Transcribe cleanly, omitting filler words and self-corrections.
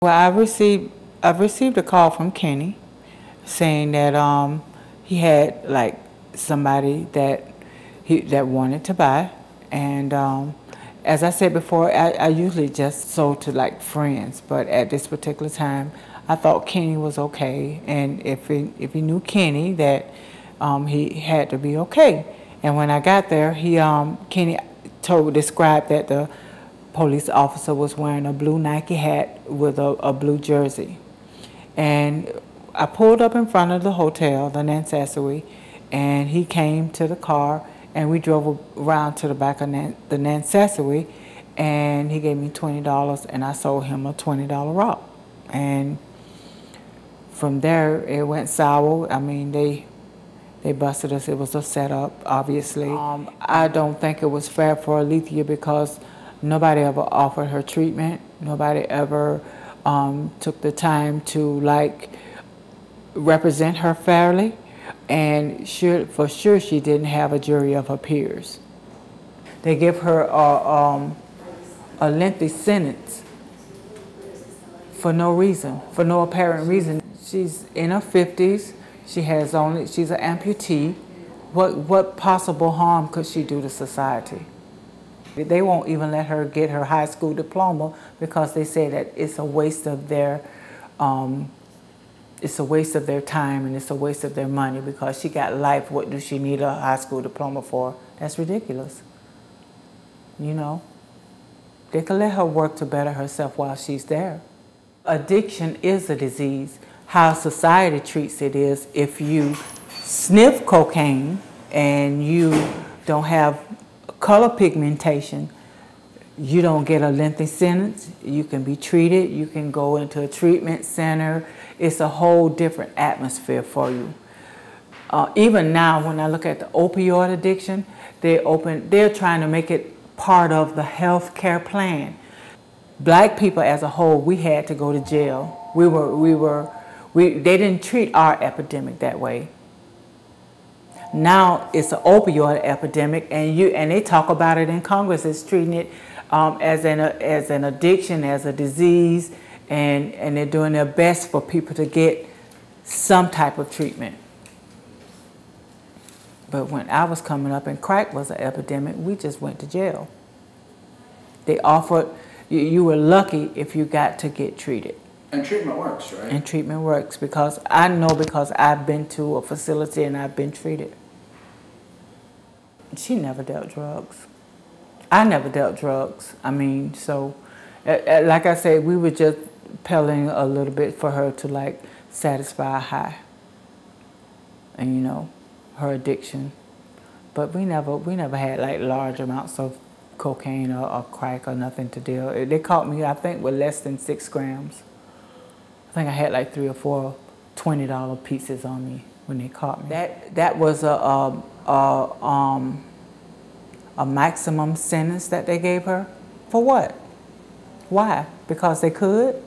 Well, I've received a call from Kenny saying that he had like somebody that wanted to buy, and as I said before, I usually just sold to like friends, but at this particular time, I thought Kenny was okay, and if he knew Kenny, that he had to be okay. And when I got there, Kenny described that the police officer was wearing a blue Nike hat with a blue jersey. And I pulled up in front of the hotel, the Nansasawee, and he came to the car, and we drove around to the back of the Nansasawee, and he gave me $20, and I sold him a $20 rock. And from there, it went sour. I mean, they busted us. It was a setup, obviously. I don't think it was fair for Alethea because nobody ever offered her treatment. Nobody ever took the time to like represent her fairly, and for sure she didn't have a jury of her peers. They give her a lengthy sentence for no reason, for no apparent reason. She's in her 50s. She's an amputee. What possible harm could she do to society? They won't even let her get her high school diploma because they say that it's a waste of their time and it's a waste of their money because she got life. What does she need a high school diploma for? That's ridiculous. You know, they could let her work to better herself while she's there. Addiction is a disease. How society treats it is if you sniff cocaine and you don't have color pigmentation, you don't get a lengthy sentence. You can be treated. You can go into a treatment center. It's a whole different atmosphere for you. Even now, when I look at the opioid addiction, they're trying to make it part of the health care plan. Black people as a whole, we had to go to jail. They didn't treat our epidemic that way. Now it's an opioid epidemic, and they talk about it in Congress as treating it as an addiction, as a disease, and they're doing their best for people to get some type of treatment. But when I was coming up and crack was an epidemic, we just went to jail. They offered, you were lucky if you got to get treated. And treatment works, right? And treatment works because I know, because I've been to a facility and I've been treated. She never dealt drugs. I never dealt drugs. I mean, so, like I said, we were just peddling a little bit for her to like satisfy a high. And you know, her addiction. But we never had like large amounts of cocaine or crack or nothing to deal. They caught me, I think, with less than 6 grams. I think I had like 3 or 4 $20 pieces on me when they caught me. That was a maximum sentence that they gave her. For what? Why? Because they could?